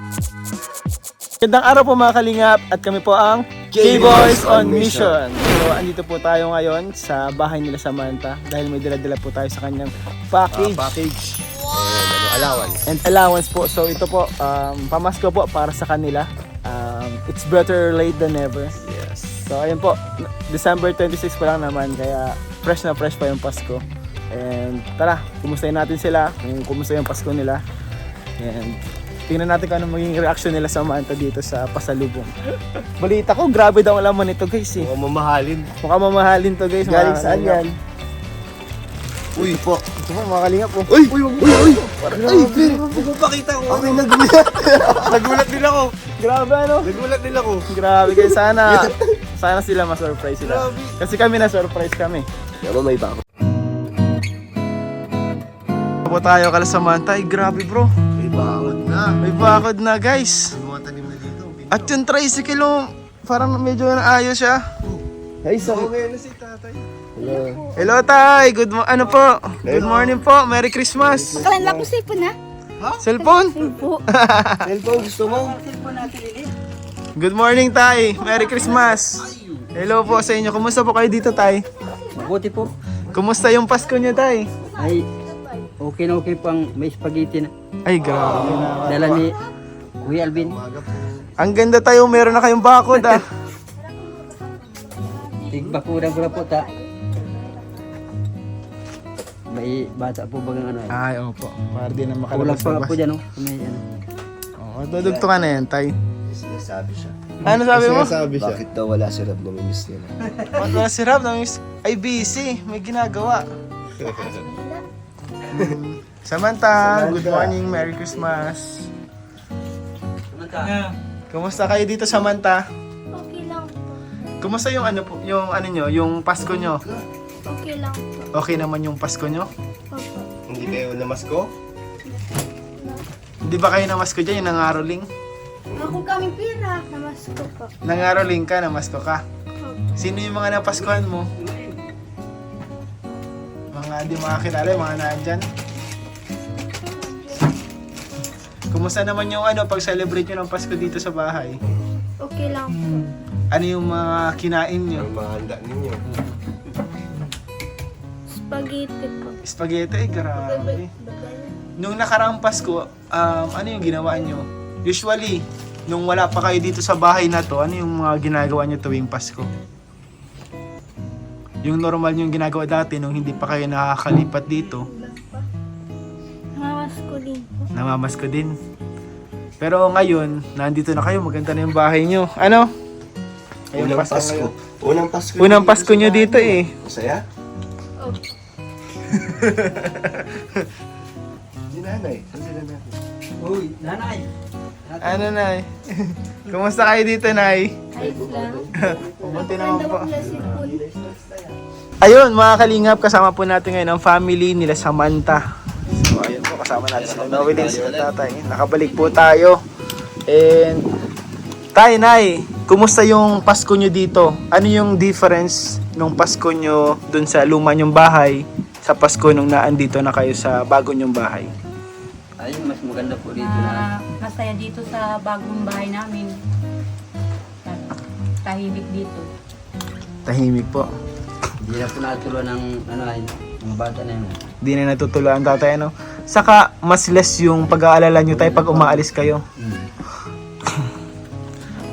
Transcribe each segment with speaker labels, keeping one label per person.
Speaker 1: Magandang araw po mga kalingap at kami po ang K-Boys on Mission. So andito po tayo ngayon sa bahay nila Samantha dahil may dala-dala po tayo sa kanyang package.
Speaker 2: Allowance.
Speaker 1: And allowance po. So ito po, pamasko po para sa kanila. It's better late than never.
Speaker 2: Yes.
Speaker 1: So ayun po, December 26 pa lang naman kaya fresh na fresh pa yung Pasko. And tara, kumustahin natin sila kung kumusta yung Pasko nila. And tingnan natin kung ano magiging reaction nila sa Samantha dito sa pasalubong. Balita ko, grabe daw ang laman nito guys eh.
Speaker 2: Mukhang mamahalin.
Speaker 1: Mukhang mamahalin to guys.
Speaker 2: Galing
Speaker 1: mga
Speaker 2: saan
Speaker 1: kalingap.
Speaker 2: yan? Uy po.
Speaker 1: Ito po mga kalingap po.
Speaker 2: Uy! Uy! Ay, Phil! Pagpapakita ko. Ako nagulat. Nagulat din ako.
Speaker 1: Grabe ano?
Speaker 2: Nagulat din ako.
Speaker 1: Grabe guys, sana sila ma-surprise sila.
Speaker 2: Grabe.
Speaker 1: Kasi kami na-surprise kami.
Speaker 2: Yaman may bako.
Speaker 1: Po tayo kala Samantha. Ay grabe bro.
Speaker 2: May bakod na.
Speaker 1: May bakod na guys.
Speaker 2: May mga tanim na dito.
Speaker 1: At yung tricycle oh, parang medyo naayos siya.
Speaker 2: Ay, so ngayon na si tatay. Hello.
Speaker 1: Hello tay, good morning po, Merry Christmas.
Speaker 3: Kalan lang po sipon na.
Speaker 1: Cellphone?
Speaker 3: Po.
Speaker 2: Cellphone gusto mo?
Speaker 1: Good morning tay, Merry Christmas. Hello po sa inyo, kumusta po kayo dito tay?
Speaker 4: Mabuti po.
Speaker 1: Kumusta yung Pasko niyo tay?
Speaker 4: Ay, okay na okay pang may spaghetti na.
Speaker 1: Ay grabe na.
Speaker 4: Dala ni Kuya Alvin.
Speaker 1: Ang ganda tayo, meron na kayong bakod ah.
Speaker 4: Tigbakuran ko na po ta. May bata po bagang ano.
Speaker 1: Ay opo, para di na
Speaker 4: Kulang
Speaker 1: makalabas.
Speaker 4: pa nga po dyan, oh. May ano.
Speaker 1: Oo, dudugtungan na yan tay.
Speaker 2: Sinasabi siya.
Speaker 1: Ano sabi mo?
Speaker 2: Bakit daw wala si Rob na miss nila?
Speaker 1: Wala si Rob, ay busy, may ginagawa. Samantha, good morning, Merry Christmas. Kumusta kayo dito Samantha?
Speaker 3: Okay lang po.
Speaker 1: Kumusta yung ano po, yung ano nyo, yung Pasko nyo?
Speaker 3: Okay lang po.
Speaker 1: Okay naman yung Pasko nyo?
Speaker 3: Opo.
Speaker 2: Hindi kayo namasko?
Speaker 1: Di ba kayo namasko dyan, yung nangaroling?
Speaker 3: Ako kaming pira. Namasko po.
Speaker 1: Nangaroling ka, namasko ka.
Speaker 3: Opo.
Speaker 1: Sino yung mga napaskuhan mo? Mga di makakilala, yung mga nandyan. Kumusta naman yung ano, pag-celebrate nyo ng Pasko dito sa bahay?
Speaker 3: Okay lang po.
Speaker 1: Ano yung mga kinain nyo?
Speaker 2: Ang mga handa ninyo.
Speaker 3: Spaghetti po.
Speaker 1: Spaghetti, grabe. Nung nakaraang Pasko, ano yung ginawa nyo? Usually, nung wala pa kayo dito sa bahay na to, ano yung mga ginagawa nyo tuwing Pasko? Yung normal yung ginagawa dati nung hindi pa kayo nakakalipat dito,
Speaker 3: Namasko din po.
Speaker 1: namamasko din. Pero ngayon, nandito na kayo, maganda na yung bahay nyo. Ano? Ayun,
Speaker 2: Unang
Speaker 1: Pasko
Speaker 2: Pasko.
Speaker 1: ngayon.
Speaker 2: Unang Pasko.
Speaker 1: Unang Pasko nyo dito eh.
Speaker 2: Masaya?
Speaker 3: Opo.
Speaker 2: Hindi nanay. Saan sila natin?
Speaker 4: Uy, nanay.
Speaker 1: Ano Nay? Kumusta kayo dito Nay?
Speaker 3: Ayos lang.
Speaker 1: Pumunti naman po.
Speaker 3: Ganda po sipon.
Speaker 1: Ayun mga kalingap, kasama po natin ngayon ang family nila Samantha. So ayun po, kasama natin sila Noeline, si tatay. Nakabalik po tayo. And tay, Nay, kumusta yung Pasko nyo dito? Ano yung difference nung Pasko nyo dun sa luma nyong bahay sa Pasko nung naandito na kayo sa bago nyong bahay?
Speaker 4: Ay, mas maganda po dito na.
Speaker 5: Masaya dito sa bagong bahay namin. Tahimik dito.
Speaker 1: Tahimik po.
Speaker 4: Hindi na po natuloy ng ano ay, mga bata na yun.
Speaker 1: Di na natutuloan tatay, ano? Saka mas less yung pag-aalala nyo tayo pag umaalis kayo.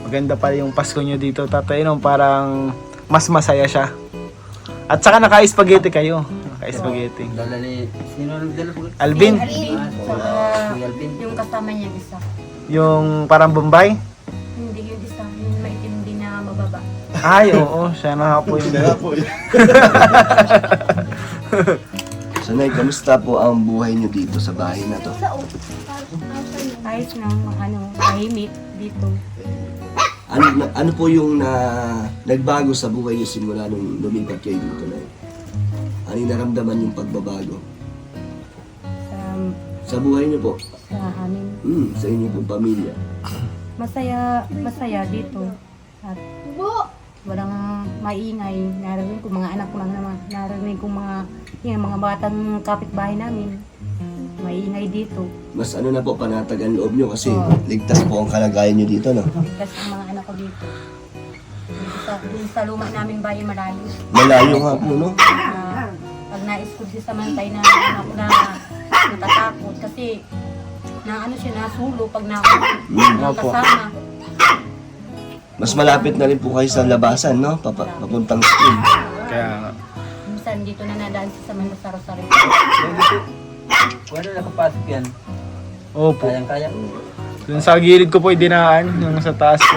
Speaker 1: Maganda pala yung Pasko nyo dito, tatay, no? Parang mas masaya siya. At saka naka-spaghetti kayo. Naka-spaghetti.
Speaker 4: Dala ni, sino nagdala po?
Speaker 1: Alvin,
Speaker 5: Saka
Speaker 4: Kuya Alvin.
Speaker 5: yung kasama niya isa.
Speaker 1: yung parang Bombay.
Speaker 5: Hindi yung isa, yung maitim din na mababa.
Speaker 1: Ay, oo, siya na po yun.
Speaker 2: So, Nay, kamusta po ang buhay niyo dito sa bahay na to?
Speaker 5: Ayos na, tahimik dito.
Speaker 2: Ano po yung nagbago sa buhay niyo simula nung lumipat kayo dito, Nay? Ano yung naramdaman yung pagbabago?
Speaker 5: Sa,
Speaker 2: Sa buhay niyo po?
Speaker 5: sa amin.
Speaker 2: Sa inyo pong pamilya?
Speaker 5: Masaya dito. At walang maingay. Narinig ko mga anak ko lang naman. Narinig ko mga batang kapitbahay namin. maingay dito.
Speaker 2: Mas ano na po, panatag ang loob nyo kasi
Speaker 5: Oo.
Speaker 2: ligtas po ang kalagayan nyo dito, no?
Speaker 5: Kasi ang mga anak ko dito. Dun sa luma namin bahay malayo.
Speaker 2: Malayo nga po, no?
Speaker 5: Pag na-school si Samantay na anak ko na natatakot kasi na ano siya nasulo pag
Speaker 1: Opo.
Speaker 5: kasama.
Speaker 2: Mas malapit na rin po kayo sa labasan, no? Papuntang school.
Speaker 1: Kaya nga.
Speaker 5: Minsan dito na nadaan si Samantay sa Rosario.
Speaker 4: Wala nakapasok yan.
Speaker 1: Opo.
Speaker 4: Kayang-kaya.
Speaker 1: Dun sa gilid ko po dinaan, yung sa taas po.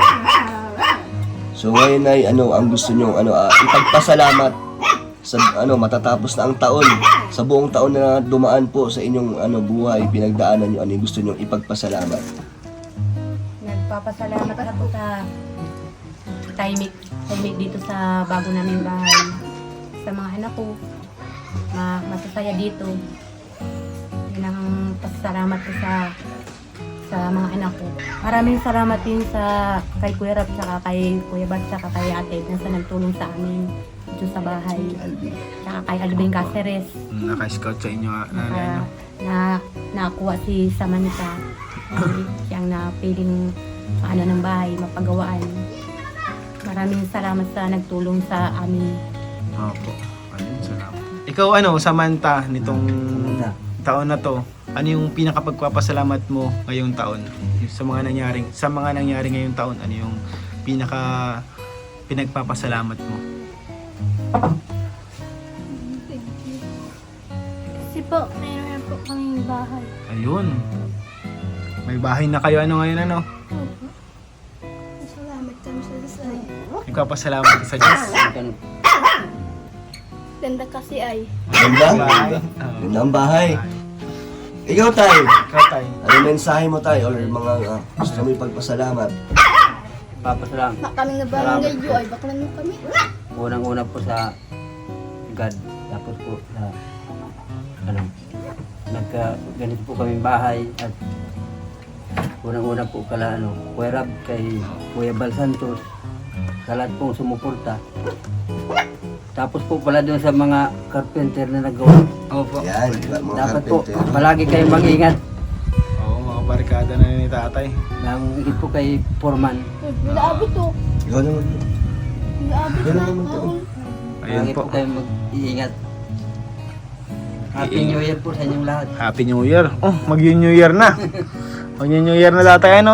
Speaker 2: So ngayon ay ano ang gusto nyo ipagpasalamat sa matatapos na ang taon, sa buong taon na dumaan po sa inyong buhay, pinagdaanan nyo, ano yung gusto nyo ipagpasalamat?
Speaker 5: Nagpapasalamat ako sa timing dito sa bago naming bahay. Sa mga anak ko, masasaya dito. Yun ang pasalamat ko sa mga anak ko. Maraming salamat din kay Kuya Rap, saka kay Kuya Bad, saka kay Ate na nagtulong sa amin dito sa bahay.
Speaker 2: Alvin.
Speaker 5: Saka kay Alvin Caceres
Speaker 1: Naka-scout sa inyo.
Speaker 5: na nakuha si Samantha. Siyang napiling ng bahay, mapagawaan. Maraming salamat sa nagtulong sa amin.
Speaker 1: Opo. Ayun, salamat. Ikaw Samantha, nitong taon na to, ano yung pinakapagpapasalamat mo ngayong taon? Sa mga nangyari ngayong taon, ano yung pinagpapasalamat mo?
Speaker 3: Kasi po, mayroon po kaming bahay.
Speaker 1: Ayun. May bahay na kayo ngayon
Speaker 3: Opo. Salamat kami sa design.
Speaker 1: Nagpapasalamat ka sa Diyos.
Speaker 3: Ganda kasi ay.
Speaker 2: Ganda? Ganda ang bahay. Ikaw, Tay.
Speaker 1: Ikaw, Tay.
Speaker 2: Ano mensahe mo, Tay? Or mga gusto mo ipagpasalamat?
Speaker 4: Papasalamat.
Speaker 3: Baka kaming nabarangay jo ay baklan mo kami.
Speaker 4: Unang-una po sa God. Tapos po sa ganito po kaming bahay at unang-una po Kuya Rab, kay Kuya Bal Santos, sa lahat pong sumuporta. Tapos po pala doon sa mga carpenter na nagawa.
Speaker 1: Opo.
Speaker 2: Yan, mga
Speaker 4: Dapat po
Speaker 2: carpenter.
Speaker 4: palagi kayong mag-ingat.
Speaker 1: Oo, mga barkada na ni tatay.
Speaker 4: Nang higit po kay Foreman.
Speaker 3: Nilaabi to.
Speaker 2: Ikaw naman.
Speaker 3: Nilaabi
Speaker 2: Ganun
Speaker 3: na.
Speaker 2: naman to.
Speaker 1: Ayun
Speaker 4: Palagi
Speaker 1: po.
Speaker 4: po kayong mag-iingat. Happy New Year po sa inyong lahat.
Speaker 1: Happy New Year. Oh, mag-New Year na. Mag-New Year na tatay,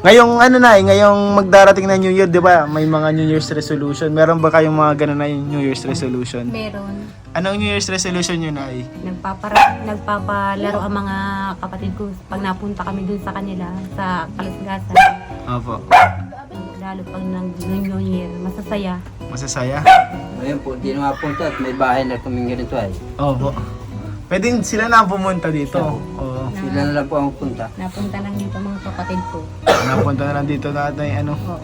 Speaker 1: Ngayong ngayong magdarating na New Year, di ba? May mga New Year's resolution. Meron ba kayong mga ganun na yung New Year's resolution?
Speaker 5: Meron.
Speaker 1: Anong New Year's resolution nyo, Nay?
Speaker 5: Nagpapalaro ang mga kapatid ko pag napunta kami dun sa kanila sa Kalasgasan.
Speaker 1: Opo.
Speaker 5: Lalo pag nag-New Year, masasaya.
Speaker 1: Masasaya?
Speaker 4: Ngayon po, hindi na mapunta at may bahay na kaming ganito ay.
Speaker 1: Opo. Pwede sila na pumunta dito. Oo.
Speaker 4: Sila na lang po ang punta.
Speaker 5: Napunta lang dito mga kapatid ko.
Speaker 1: Napunta na lang dito natin,
Speaker 5: Oo.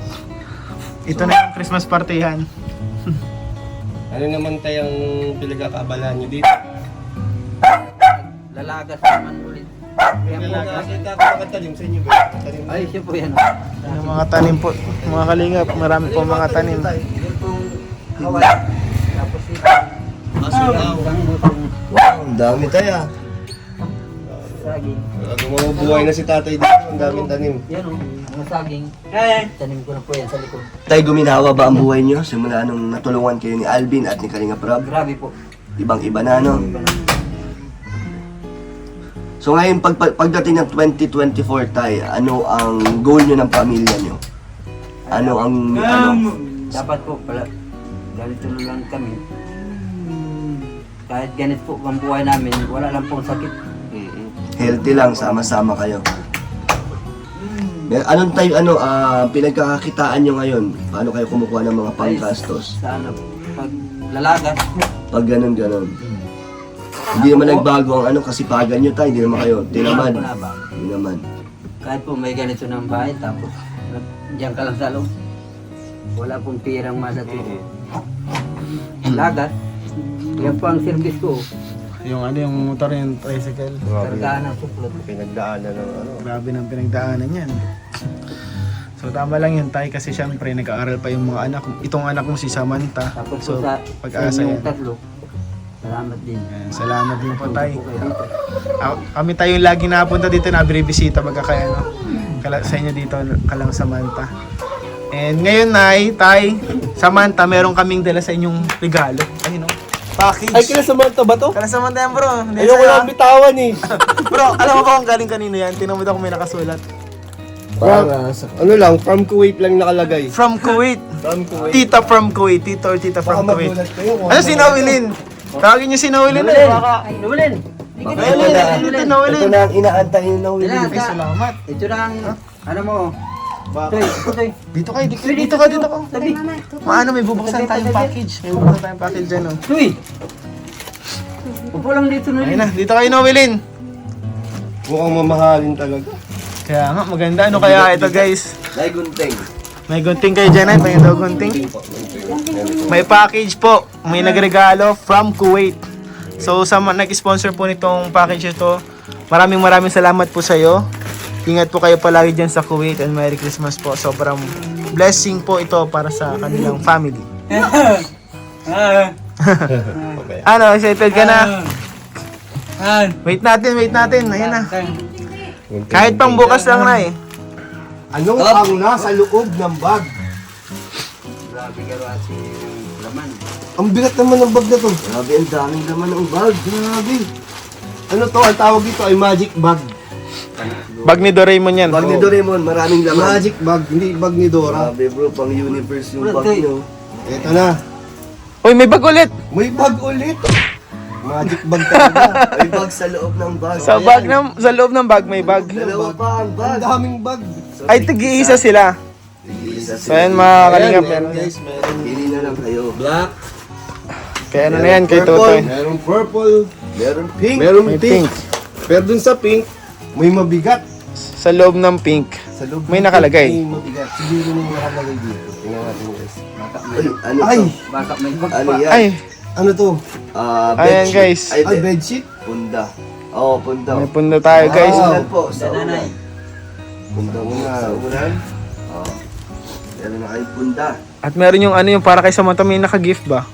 Speaker 1: Ito na yung Christmas partihan.
Speaker 6: Ano naman tayong pinagkakaabalahan nyo dito?
Speaker 4: Lalagas naman ulit. Kaya po,
Speaker 6: Kasi kakatalim sa inyo ba? Talim
Speaker 4: ay siya po yan.
Speaker 1: Yung mga tanim po, mga kalingap, marami po mga tanim.
Speaker 4: Yung pong hawal. Tapos ito.
Speaker 2: Wow, ang dami, Tay,
Speaker 4: Saging.
Speaker 6: Gumubuhay na si tatay dito. Ang daming tanim.
Speaker 4: Yan o, mga saging. Tanim ko na po yan sa likod.
Speaker 2: Tay, guminawa ba ang buhay nyo simula nung natulungan kayo ni Alvin at ni Kalinga Prab?
Speaker 4: Grabe po.
Speaker 2: Ibang-iba na, no? So ngayon, pagdating ng 2024, Tay, ano ang goal nyo ng pamilya nyo? Ano ang,
Speaker 4: Dapat po pala, ganito lang kami. Kahit ganito po ang buhay namin, wala lang pong sakit.
Speaker 2: healthy lang, sama-sama kayo. Anong tayo, pinagkakakitaan nyo ngayon? Paano kayo kumukuha ng mga panggastos?
Speaker 4: Sa pag lalagas,
Speaker 2: Pag ganun. Hindi naman nagbago ang kasipagan nyo, Tay. Hindi naman kayo tinamad. Hindi naman.
Speaker 4: kahit po may ganito ng bahay, tapos diyan ka lang sa loob. Wala pong pirang madati. Lagas, yan po ang service ko.
Speaker 1: Yung motor, yung tricycle.
Speaker 4: Kargaan ng suplot.
Speaker 6: Pinagdaanan ng
Speaker 1: Grabe ng pinagdaanan yan. So tama lang yun, Tay, kasi syempre nag-aaral pa yung mga anak. Itong anak mo si Samantha.
Speaker 4: Tapos
Speaker 1: So
Speaker 4: po sa
Speaker 1: pag-asa
Speaker 4: inyong
Speaker 1: yan.
Speaker 4: tatlo, Salamat din.
Speaker 1: Ayan, salamat din po tay.
Speaker 4: Po kayo dito.
Speaker 1: Kami tayo yung lagi napunta dito na bisita magkakaya no. Sa inyo dito kalang Samantha. And ngayon tay, Samantha, meron kaming dala sa inyong regalo. Ayun no. Package.
Speaker 6: Ay, kila Samantha ba to?
Speaker 1: Kala Samantha yan bro. Hindi
Speaker 6: Ayoko
Speaker 1: sa'yo,
Speaker 6: lang bitawan eh.
Speaker 1: Bro, alam mo ba kung galing kanino yan? Tingnan mo daw kung may nakasulat.
Speaker 6: Para sa... Ano lang, from Kuwait lang nakalagay.
Speaker 1: From Kuwait.
Speaker 6: From Kuwait.
Speaker 1: Tita from Kuwait. Tito or tita from
Speaker 6: Baka
Speaker 1: Kuwait.
Speaker 6: magulat kayo.
Speaker 1: Ano si Nawilin? Tawagin niyo si Nawilin eh. Baka...
Speaker 4: Ay, Nawilin!
Speaker 2: Baka
Speaker 1: Ayun,
Speaker 2: ito na,
Speaker 1: ito
Speaker 2: ito
Speaker 1: Nawilin.
Speaker 2: na ang inaantay ni Nawilin.
Speaker 4: Ilan?
Speaker 1: Ay, salamat.
Speaker 4: Ito lang, ano mo? Toy, toy.
Speaker 1: Dito kayo, dito ka, dito ka. Maano, may bubuksan tayong package. May bubuksan tayong package dyan, oh.
Speaker 4: Toy! Upo lang dito,
Speaker 1: Ayun
Speaker 4: Nawilin.
Speaker 1: na, dito kayo, Nawilin.
Speaker 6: Mukhang mamahalin talaga.
Speaker 1: Kaya nga, maganda. Ano kaya ito, guys?
Speaker 2: Dahil gunting.
Speaker 1: May gunting kayo dyan, ay. May daw gunting. May package po. May nagregalo from Kuwait. So, sa nag-sponsor po nitong package ito, maraming salamat po sa iyo. Ingat po kayo palagi dyan sa Kuwait and Merry Christmas po. Sobrang blessing po ito para sa kanilang family. Ano, excited ka na? Wait natin. Ayan na. Kahit pang bukas lang na eh.
Speaker 6: Anong ang nasa loob ng bag?
Speaker 4: Grabe ka si laman.
Speaker 6: Ang bigat naman ng bag na to.
Speaker 2: Grabe, ang daming laman ng bag.
Speaker 6: Grabe. Ano to? Ang tawag dito ay magic bag.
Speaker 1: Bag ni Doraemon yan.
Speaker 2: Bag ni Doraemon, maraming laman.
Speaker 6: Magic bag, hindi bag ni Dora.
Speaker 2: Grabe bro, pang universe yung bag nyo.
Speaker 6: Ito na.
Speaker 1: Uy, may bag ulit.
Speaker 6: May bag ulit. Magic bag talaga.
Speaker 2: May bag sa loob ng bag.
Speaker 1: Sa loob ng bag may bag.
Speaker 2: Dalawa pa ang
Speaker 6: Ang
Speaker 2: bag.
Speaker 6: daming bag.
Speaker 1: Ay, tig-iisa sila.
Speaker 2: Isa
Speaker 1: So ayan mga kalingap.
Speaker 6: Meron guys, meron.
Speaker 2: Pili na lang kayo.
Speaker 6: Black.
Speaker 1: Kaya ano na yan kay Totoy.
Speaker 6: Meron purple.
Speaker 2: Meron pink.
Speaker 6: Meron
Speaker 1: May
Speaker 6: pink.
Speaker 1: pink.
Speaker 6: Pero dun sa pink, may mabigat.
Speaker 1: Sa loob ng pink.
Speaker 6: Sa loob
Speaker 1: May
Speaker 6: ng
Speaker 1: nakalagay.
Speaker 6: pink, May mabigat. Siguro may nakalagay dito. Tingnan natin guys.
Speaker 2: Ay, ano
Speaker 6: Ay!
Speaker 2: to?
Speaker 4: Baka may bag
Speaker 2: Ano
Speaker 4: pa.
Speaker 2: yan?
Speaker 1: Ay,
Speaker 6: Ano to?
Speaker 1: Ayan,
Speaker 2: bedsheet.
Speaker 1: guys.
Speaker 2: Ay,
Speaker 6: Ay, bedsheet?
Speaker 2: punda. Oo, punda.
Speaker 1: may punta tayo guys.
Speaker 6: Wow.
Speaker 2: Ulan po, sa
Speaker 4: Nanay.
Speaker 2: ulan.
Speaker 6: Punda muna.
Speaker 2: Sa ulan. Oo. Meron na kayong punda.
Speaker 1: At meron yung ano yung para kay Samantha may naka-gift ba?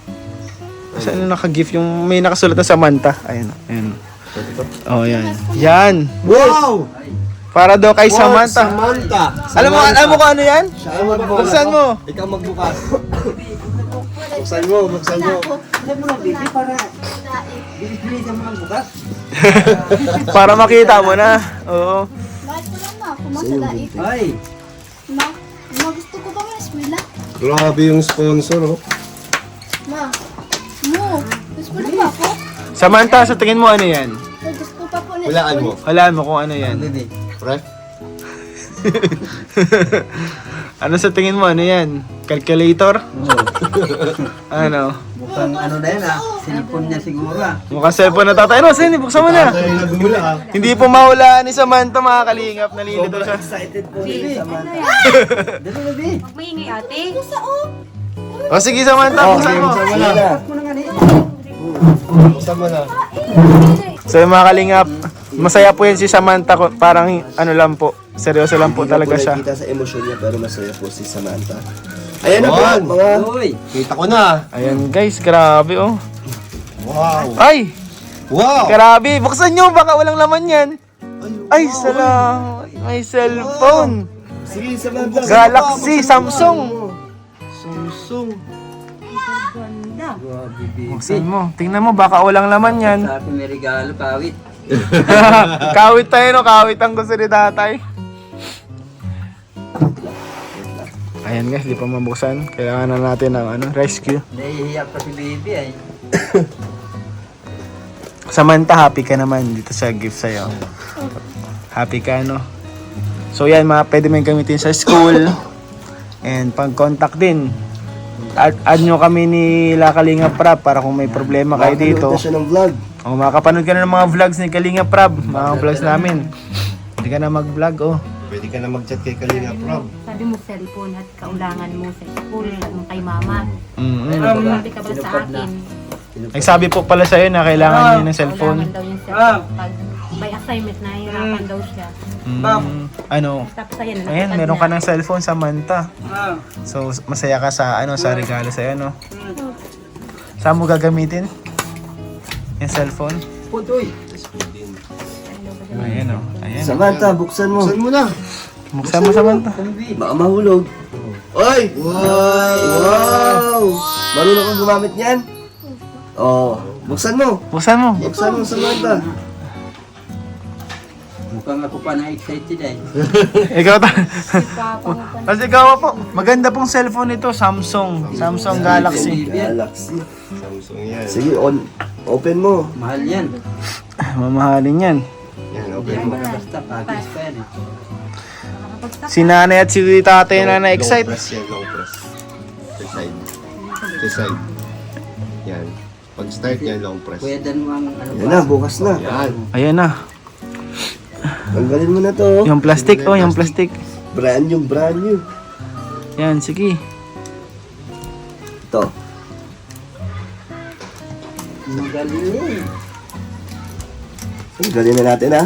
Speaker 1: Kasi ano naka-gift yung may nakasulat na Samantha. Ayun. Oh, yan. Yan.
Speaker 6: Wow!
Speaker 1: Para daw kay
Speaker 6: Wow,
Speaker 1: Samantha.
Speaker 6: Samantha.
Speaker 1: Alam mo kung ano yan?
Speaker 6: Siya ang magbukas.
Speaker 1: Buksan mo.
Speaker 6: Ikaw magbukas. Buksan mo.
Speaker 4: Bilis-bilis ang mga bukas.
Speaker 1: Para makita mo na. Oo.
Speaker 3: Bakit ko lang ma, kumasalaip.
Speaker 4: Ay!
Speaker 3: Ma, gusto ko ba may eskwela?
Speaker 6: Grabe yung sponsor, oh.
Speaker 3: Ma, gusto ko na ba ako?
Speaker 1: Samantha, sa tingin mo ano yan?
Speaker 3: Gusto ko pa po na
Speaker 6: Walaan mo.
Speaker 1: Wala mo kung ano yan.
Speaker 4: Hindi.
Speaker 6: Ref?
Speaker 1: Ano sa tingin mo? Ano yan? Calculator? Ano?
Speaker 4: Mukhang ano na yan ah. Cellphone niya siguro ah.
Speaker 1: Mukhang cellphone na tatay. Ano? Sini, buksan mo na.
Speaker 6: Ay, nagmula, ha?
Speaker 1: Hindi po mahulaan ni Samantha mga kalingap. Nalilito siya.
Speaker 2: Excited po ni Samantha.
Speaker 4: Dali, dali.
Speaker 5: Huwag maingay ate.
Speaker 1: O sige Samantha, buksan mo.
Speaker 6: Buksan mo na.
Speaker 4: Ako na nga niya.
Speaker 6: Buksan mo na.
Speaker 1: So yung mga kalingap, masaya po yan si Samantha. Parang ano lang po. Seryoso lang po
Speaker 2: Hindi
Speaker 1: talaga
Speaker 2: na
Speaker 1: siya.
Speaker 2: nakikita sa emosyon niya pero masaya po si Samantha. Ayan na po,
Speaker 6: Yun.
Speaker 2: mga...
Speaker 4: Uy!
Speaker 6: Kita ko na.
Speaker 1: Ayan guys, grabe oh.
Speaker 6: Wow.
Speaker 1: Ay!
Speaker 6: Wow.
Speaker 1: Grabe! Buksan nyo, baka walang laman yan. Ay, salamat. May cellphone.
Speaker 6: Sige, Samantha.
Speaker 1: Galaxy, Samsung.
Speaker 6: Samsung.
Speaker 4: Grabe, baby.
Speaker 1: Buksan mo. Tingnan mo, baka walang laman yan.
Speaker 4: Sa akin may regalo, kawit.
Speaker 1: Kawit tayo no, kawit ang gusto ni tatay. Ayan guys, di pa mabuksan. Kailangan na natin ng rescue.
Speaker 4: Nahihiyak pa si baby ay.
Speaker 1: Samantha, happy ka naman dito sa gift sa'yo. Happy ka, no? So yan, pwede mo yung gamitin sa school. And pag-contact din. Add nyo kami ni La Kalinga Prab para kung may problema kayo dito.
Speaker 2: Makapanood na siya ng vlog.
Speaker 1: O makapanood ka na ng mga vlogs ni Kalinga Prab. Mga vlogs namin. Hindi ka na mag-vlog, oh.
Speaker 6: Pwede ka na mag-chat kay Kalinga Prab.
Speaker 5: Sabi mo cellphone at kaulangan mo sa school at mo kay mama. Sabi ka ba sa akin?
Speaker 1: Nagsabi po pala sa'yo na kailangan niya ng cellphone.
Speaker 5: Kaulangan daw yung cellphone. Pag may assignment na hirapan daw siya.
Speaker 1: Ano?
Speaker 5: Tapos ayan,
Speaker 1: Ayan, meron ka ng cellphone, Samantha.
Speaker 4: Ah.
Speaker 1: So, masaya ka sa sa regalo sa'yo, no? Saan mo gagamitin? yung cellphone.
Speaker 4: Putoy.
Speaker 1: Ayan o. Ayan.
Speaker 2: Samantha, buksan mo.
Speaker 6: Saan mo na?
Speaker 1: Buksan mo Samantha.
Speaker 2: Baka mahulog. Oy! Wow! Marunong kang gumamit niyan? Oh, buksan mo.
Speaker 1: Buksan mo.
Speaker 2: Buksan mo, Samantha.
Speaker 4: Mukhang ako pa na-excited eh.
Speaker 1: Ikaw ta. Kasi ikaw po. Maganda pong cellphone ito. Samsung. Samsung Galaxy.
Speaker 2: Galaxy.
Speaker 6: Samsung yan.
Speaker 2: Sige, open mo.
Speaker 4: Mahal yan.
Speaker 1: Mamahalin yan.
Speaker 6: Yan,
Speaker 4: Hindi
Speaker 6: open
Speaker 4: yan
Speaker 6: mo.
Speaker 4: basta package pa yan eh.
Speaker 1: Si nanay at si tatay na na-excite.
Speaker 6: Long press yan, long press. To side. To side. Yan. Pag start yan, long press.
Speaker 4: Kuya Dan mo ang ano
Speaker 2: Yan na, bukas na.
Speaker 6: Yan.
Speaker 1: Ayan na.
Speaker 2: Tanggalin mo na to.
Speaker 1: Yung plastic. Oh, yung plastic.
Speaker 2: Brand new.
Speaker 1: Yan, sige.
Speaker 2: Ito.
Speaker 4: Magaling.
Speaker 2: Tanggalin na natin ha.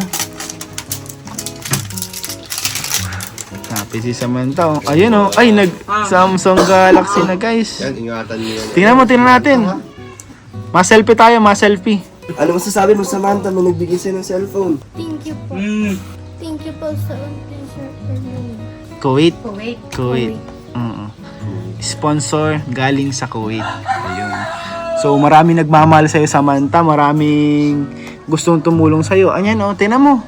Speaker 1: Happy si Samantha. Oh. Ayun oh. Ay, nag-Samsung Galaxy na guys.
Speaker 6: Yan, ingatan nyo yan.
Speaker 1: Tingnan natin. Ma-selfie tayo, ma-selfie.
Speaker 2: Ano masasabi mo, Samantha, na nagbigay sa'yo ng cellphone?
Speaker 3: Thank you po. Thank you po sa t-shirt for me.
Speaker 1: Kuwait.
Speaker 5: Kuwait.
Speaker 1: Kuwait. Oo. Sponsor galing sa Kuwait. Ayun. So, marami nagmamahal sa'yo, Samantha. Maraming gustong tumulong sa'yo. Ayan oh, tingnan mo.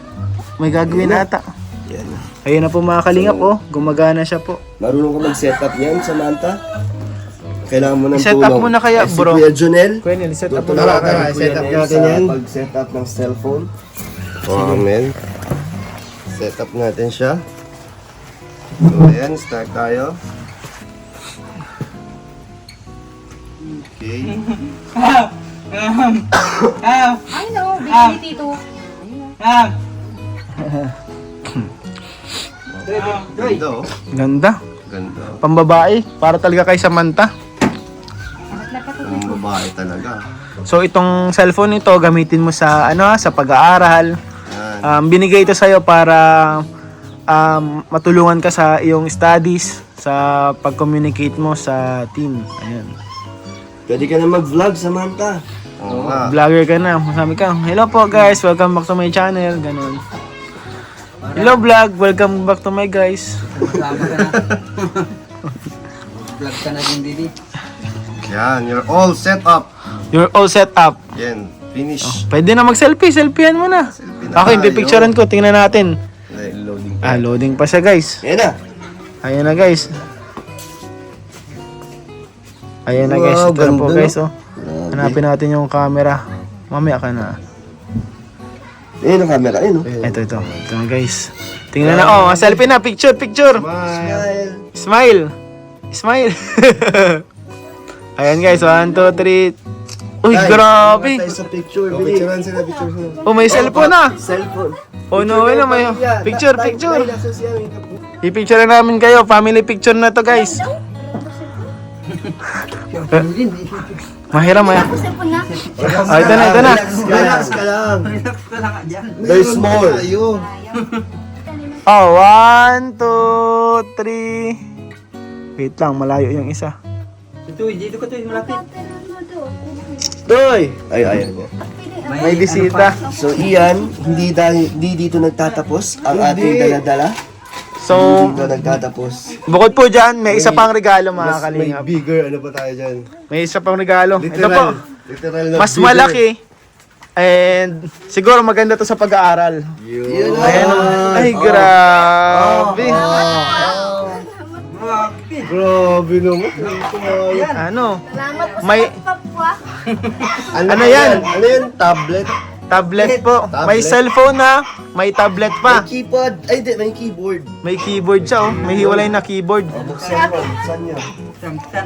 Speaker 1: May gagawin ata.
Speaker 2: Yan.
Speaker 1: Ayun na po mga kalingap oh. Gumagana siya po.
Speaker 2: Marunong ka mag-setup niyan, Samantha? Kailangan mo ng
Speaker 1: I-set
Speaker 2: tulong.
Speaker 1: up mo na kaya,
Speaker 2: Si
Speaker 1: bro.
Speaker 2: Kuya Jonel.
Speaker 1: Kuya Nel, set up mo
Speaker 2: Tutulungan
Speaker 1: na.
Speaker 2: ka ni Kuya
Speaker 6: Set up
Speaker 2: Nel
Speaker 6: natin
Speaker 2: sa
Speaker 6: yan.
Speaker 2: pag-setup ng cellphone.
Speaker 6: Oh, amen. Set up natin siya. So, ayan, start tayo. Okay.
Speaker 5: Ay no, bigyan ni Tito.
Speaker 6: Ganda, oh.
Speaker 1: Ganda.
Speaker 6: Ganda.
Speaker 1: Pambabae. Para talaga kay Samantha.
Speaker 6: Ang babae talaga.
Speaker 1: So itong cellphone nito gamitin mo sa sa pag-aaral.
Speaker 6: Yan.
Speaker 1: Binigay ito sa iyo para matulungan ka sa iyong studies, sa pag-communicate mo sa team. Ayun.
Speaker 2: Pwede ka na mag-vlog, Samantha.
Speaker 6: Oo nga.
Speaker 1: Vlogger ka na. Masabi ka, "Hello po guys, welcome back to my channel." Ganun. Hello vlog, welcome back to my guys.
Speaker 4: Masama ka na. Vlog ka na din didi.
Speaker 6: Yan, you're all set up.
Speaker 1: You're all set up.
Speaker 6: Yan, finish.
Speaker 1: Pwede na mag-selfie, selfiehan mo na.
Speaker 6: Selfie na
Speaker 1: Ako, yung
Speaker 6: tayo.
Speaker 1: pipicturean ko, tingnan natin.
Speaker 6: Loading.
Speaker 1: Loading pa siya guys.
Speaker 2: Yan na.
Speaker 1: Ayan na guys. Ayan na guys.
Speaker 2: Wow,
Speaker 1: Ito na po
Speaker 2: ganda,
Speaker 1: guys. Oh. Hanapin natin yung camera. Mamaya ka na.
Speaker 2: Ayun ang camera, ayun oh.
Speaker 1: Ito. Ito na guys. Tingnan na. Oh, selfie na. Picture.
Speaker 6: Smile.
Speaker 2: Smile.
Speaker 1: Smile. Ayan guys. 1, 2, 3. Uy, grabe.
Speaker 2: Tayo sa picture,
Speaker 6: Oh,
Speaker 2: bili.
Speaker 6: picturean sila, picture sila.
Speaker 1: Oh, may cellphone na.
Speaker 2: Cellphone.
Speaker 1: Oh no, wala may picture.
Speaker 2: Tayo nasa siya, may kapu-
Speaker 1: I-picture na namin kayo. Family picture na to guys. Mahirap.
Speaker 3: Cellphone na.
Speaker 1: Ito na.
Speaker 2: Relax ka lang.
Speaker 4: Relax ka lang dyan.
Speaker 2: There's more.
Speaker 6: Tayo.
Speaker 1: Oh, 1, 2, 3. Wait lang, malayo yung isa.
Speaker 4: Ito, dito ka to, malapit.
Speaker 3: Tatanong mo doon.
Speaker 2: Toy! Ayun niya.
Speaker 1: May bisita.
Speaker 2: So Ian, hindi dito nagtatapos ang ating dala-dala.
Speaker 1: So,
Speaker 2: Dito nagtatapos.
Speaker 1: bukod po dyan, may isa pang regalo mga
Speaker 6: May
Speaker 1: kalingap.
Speaker 6: bigger, ano pa tayo dyan?
Speaker 1: May isa pang regalo. Ito po,
Speaker 6: Literal. Literal na
Speaker 1: mas
Speaker 6: bigger.
Speaker 1: malaki. And siguro maganda to sa pag-aaral.
Speaker 6: Yun.
Speaker 1: Ayan o. Ay, grabe.
Speaker 6: Grabe naman.
Speaker 1: Ano?
Speaker 3: Salamat po
Speaker 1: May-
Speaker 3: sa kapwa.
Speaker 1: Ano yan?
Speaker 6: Ano yan? Tablet?
Speaker 1: Tablet po. May
Speaker 6: Tablet.
Speaker 1: cellphone na, may tablet pa.
Speaker 2: May keypad. Ay, di, may keyboard.
Speaker 1: May keyboard siya oh. May hiwalay na keyboard.
Speaker 2: Buksan mo. Buksan niya.
Speaker 4: Samsan.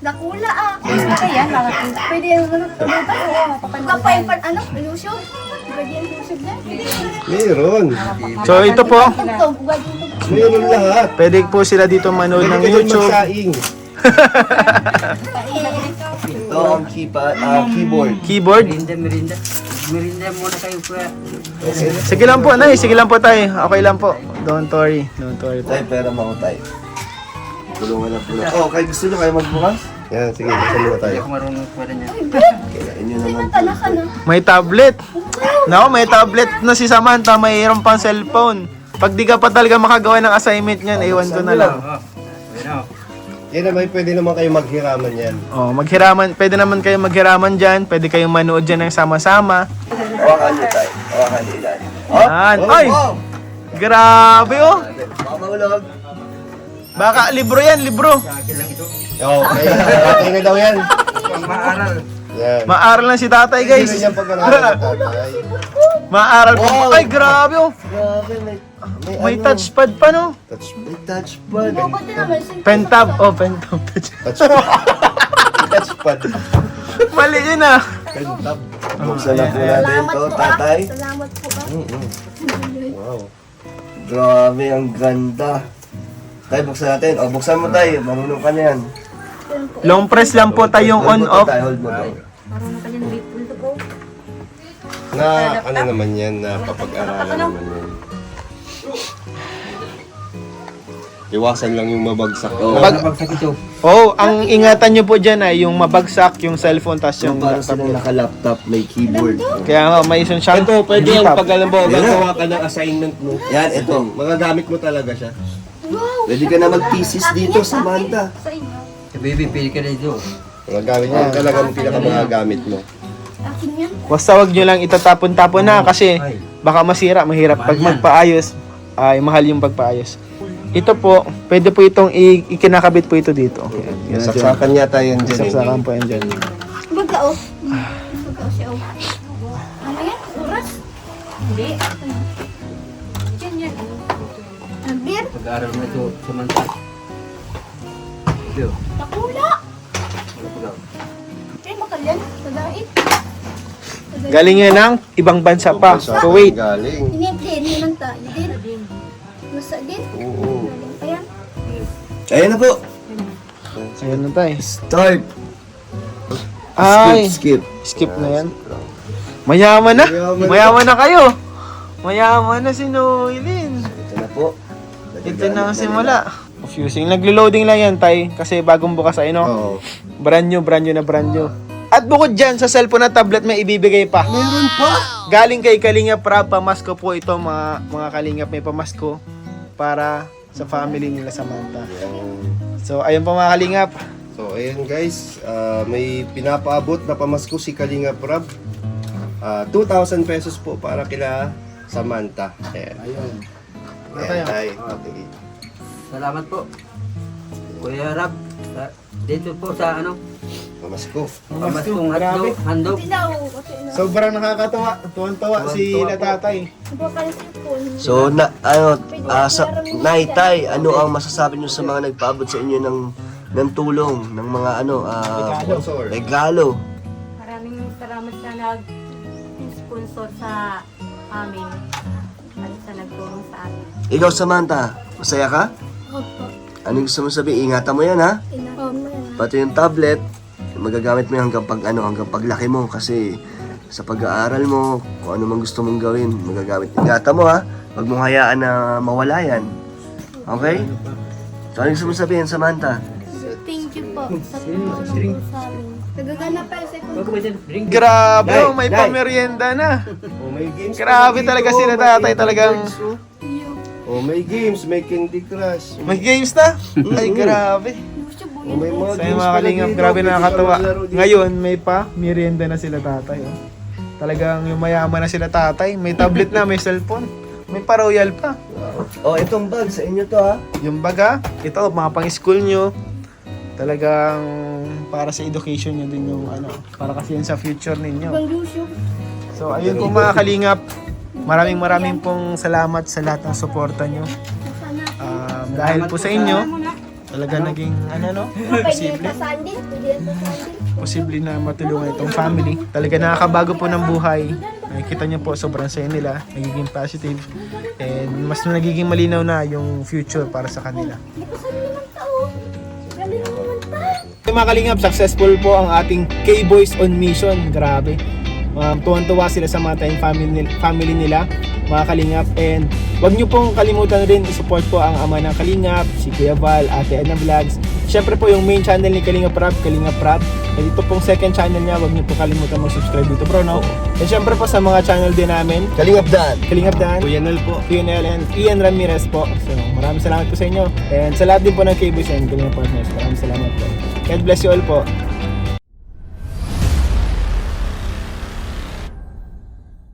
Speaker 3: Nakula ah.
Speaker 5: Kaya, pwede yung tulog
Speaker 3: Kapay pa ano? Ilusyo? Pwede yung ilusyo na.
Speaker 6: Meron.
Speaker 1: So ito po,
Speaker 3: Ito, bugad yung
Speaker 6: Meron lahat.
Speaker 1: pwede po sila dito manood ng
Speaker 6: Pwede ka dyan
Speaker 1: YouTube.
Speaker 6: magsaing.
Speaker 2: Ito ang keyboard.
Speaker 1: Keyboard.
Speaker 4: Merinda. Merinda muna kayo kuya.
Speaker 1: Sige lang po, Nay. Sige lang po tayo. Okay lang po. Don't worry. Don't worry po.
Speaker 2: Tay, pera mo ako, tay. Tulungan na po na. Oh, kayo gusto nyo kayo magbukas?
Speaker 6: Yan, sige, buksan muna
Speaker 4: Hindi
Speaker 6: tayo.
Speaker 4: ako marunong pala niya.
Speaker 2: Kailangan nyo naman po.
Speaker 3: Tala ka na.
Speaker 1: May tablet. Nako, may tablet na si Samantha, mayroon pang cellphone. Pag di ka pa talaga makagawa ng assignment niyan, iwan ko na lang.
Speaker 4: Oo. Ayun o.
Speaker 6: Yan naman, pwede naman kayo maghiraman yan.
Speaker 1: Oh, maghiraman, pwede naman kayo maghiraman diyan, pwede kayong manood diyan ng sama-sama.
Speaker 2: Hawakan nyo tayo. Hawakan nyo ilalim.
Speaker 1: Yan. Ay! Grabe oh.
Speaker 2: Baka mahulog.
Speaker 1: Baka libro yan, libro.
Speaker 4: Akin lang ito.
Speaker 6: Okay, tatay na daw yan.
Speaker 4: Pang maaral.
Speaker 6: Yan.
Speaker 1: Maaral lang si tatay, guys.
Speaker 6: Guys. Yan pag-aralan ng tatay.
Speaker 1: Maaral pa.
Speaker 2: Wow.
Speaker 1: Ay, grabe oh.
Speaker 2: Grabe,
Speaker 1: May touchpad pa no.
Speaker 2: May touchpad.
Speaker 3: Ba't din naman?
Speaker 1: Pen tab. Oh, pen tab.
Speaker 6: Touchpad. Touchpad.
Speaker 1: Mali yun ah.
Speaker 6: Pentab.
Speaker 2: Buksan na po natin
Speaker 3: Salamat
Speaker 2: to,
Speaker 3: po
Speaker 2: tatay.
Speaker 3: Salamat po
Speaker 6: Wow.
Speaker 2: Grabe, ang ganda. Tay, buksan natin. O, buksan mo tayo. Marunong ka na yan.
Speaker 1: Long press lang po tayong on
Speaker 2: Hold mo to,
Speaker 1: off.
Speaker 2: tay, hold mo to.
Speaker 5: Parang na kanyang bipon to po.
Speaker 6: Na ano naman yan, na papag-aralan naman yan. Iwasan lang yung mabagsak.
Speaker 4: Bagsak ito.
Speaker 1: Oh, ang ingatan nyo po dyan ay yung mabagsak yung cellphone tas
Speaker 2: Yung
Speaker 1: yung
Speaker 2: para sa mga naka-laptop, may keyboard.
Speaker 1: kaya nga may isang siyang
Speaker 6: Ito, pwede yung
Speaker 1: laptop.
Speaker 6: pag alam mo, gagawa ka ng assignment mo.
Speaker 2: Yan, ito.
Speaker 6: Magagamit mo talaga siya.
Speaker 2: Pwede ka na mag-thesis dito, Samantha.
Speaker 3: sa inyo.
Speaker 4: Baby, pili ka na ito.
Speaker 6: Magagamit mo talaga ang pinakamagagamit mo.
Speaker 3: Akin yan.
Speaker 1: Basta wag nyo lang itatapon-tapon na kasi baka masira, mahirap. Pag magpaayos, ay mahal yung pagpaayos. Ito po, pwede po itong ikinakabit po ito dito. Yan, yan,
Speaker 6: Saksakan yata yan dyan.
Speaker 1: saksakan po yan dyan.
Speaker 3: Baga oh. Baga oh siya oh. Ano yan? Oras?
Speaker 5: Hindi. Diyan yan.
Speaker 3: Nabir?
Speaker 4: Pag-aaral mo ito, Samantha. Ito.
Speaker 3: Takula. Eh, makalyan. Madait.
Speaker 1: Galing yan ng ibang bansa pa. Kuwait.
Speaker 6: Galing.
Speaker 3: Hindi, hindi lang ta. Hindi. Masa din.
Speaker 6: Oo.
Speaker 3: Galing pa yan.
Speaker 2: Ayan na po.
Speaker 1: Ayan na tayo.
Speaker 2: Start.
Speaker 1: Ay,
Speaker 2: Skip.
Speaker 1: skip na yan. Mayaman na. Mayaman na kayo. Mayaman na si Noelin.
Speaker 2: Ito na po.
Speaker 1: Ito na ang simula. Confusing. Naglo-loading lang yan, tay. Kasi bagong bukas ay, no?
Speaker 6: Oo.
Speaker 1: Brand new na brand new. At bukod dyan, sa cellphone at tablet may ibibigay pa.
Speaker 2: Meron pa.
Speaker 1: Galing kay Kalingap Rap, pamasko po ito mga Kalingap, may pamasko para sa family nila Samantha. So, ayun po mga Kalingap.
Speaker 6: So, ayan guys, may pinapaabot na pamasko si Kalinga Prab. 2,000 pesos po para kila Samantha. Ayan. Ayan, tay. Okay.
Speaker 4: Salamat po. Kuya Rab, dito po sa ano,
Speaker 6: Pamasko.
Speaker 4: pamaskong
Speaker 1: Grabe.
Speaker 4: handog.
Speaker 3: Tinaw. Kasi na.
Speaker 1: Sobrang nakakatawa. Tuwan-tawa si
Speaker 4: Tuwan-tawa
Speaker 1: na
Speaker 4: po.
Speaker 1: tatay.
Speaker 3: Iba pa rin cellphone.
Speaker 2: So, Nay, Tay, ano ang masasabi niyo sa mga nagpaabot sa inyo ng tulong, ng mga
Speaker 6: Sponsor.
Speaker 2: regalo?
Speaker 5: Maraming salamat sa nag-sponsor sa amin. At sa nagtulong sa amin.
Speaker 2: Ikaw, Samantha, masaya ka?
Speaker 3: Opo.
Speaker 2: Anong gusto mo sabihin? Ingatan mo yan, ha?
Speaker 3: Inahin mo yan.
Speaker 2: Pati yung tablet, magagamit mo yan hanggang paglaki mo kasi sa pag-aaral mo, kung ano man gusto mong gawin, magagamit. Ingatan mo, ha? Huwag mong hayaan na mawala yan. Okay? So, anong gusto mo sabihin, Samantha?
Speaker 3: Thank you po sa tulong po sa amin. Nagagana pa yung cellphone.
Speaker 1: Grabe,
Speaker 6: Nay,
Speaker 1: oh, may
Speaker 6: Nay.
Speaker 1: pamerienda na.
Speaker 6: Oh, may games.
Speaker 1: Grabe
Speaker 6: pa
Speaker 1: talaga
Speaker 6: dito.
Speaker 1: sila
Speaker 6: May
Speaker 1: tatay,
Speaker 6: Angry
Speaker 1: talagang
Speaker 6: Birds, oh. Oh, may games, may Candy Crush.
Speaker 1: may games na. Ay, grabe.
Speaker 6: Oh, may mga
Speaker 1: Sa
Speaker 6: games
Speaker 1: mga
Speaker 6: pala
Speaker 1: Kalingap,
Speaker 6: dito.
Speaker 1: grabe
Speaker 6: Pwede ka
Speaker 1: nakakatawa.
Speaker 6: maglaro dito.
Speaker 1: Ngayon, may pa merienda na sila tatay. Oh. Talagang yumayaman na sila tatay. May tablet na, may cellphone. May pa-royal pa.
Speaker 2: Oh, itong bag sa inyo to, ha?
Speaker 1: Yung baga, ito, mga pang-school nyo. Talagang para sa education nyo din yung ano. Para kasi yun sa future ninyo.
Speaker 3: Ibang Lucio.
Speaker 1: So, ayun po mga Kalingap. Maraming pong salamat sa lahat ng suporta nyo. Dahil po sa inyo, talaga naging ano no,
Speaker 3: Pwede yan sa sandin. Pwede yan sa sandin.
Speaker 1: posible na matulungan itong family. Talaga nakakabago po ng buhay. Nakikita nyo po sobrang saya nila, nagiging positive, and mas nagiging malinaw na yung future para sa kanila.
Speaker 3: Hindi ko sabi naman tao. Galing naman ta.
Speaker 1: Mga Kalingap, successful po ang ating K-Boys on Mission. Grabe. Tuwan-tuwa sila sa mga tayong family nila, mga Kalingap. And wag nyo pong kalimutan rin i-support po ang ama ng Kalingap, si Kuya Val, Ate Edna Vlogs, syempre po yung main channel ni Kalingap Rab. At ito pong second channel niya, huwag niyo po kalimutan mag-subscribe dito bro, no? And syempre po sa mga channel din namin,
Speaker 2: Kalingap Dan.
Speaker 1: Kalingap Dan,
Speaker 6: Kuya Nel po.
Speaker 1: QNL and Ian Ramirez po. So maraming salamat po sa inyo. And sa lahat din po ng K-Boys and Kalingap Partners, maraming salamat po. God bless you all po.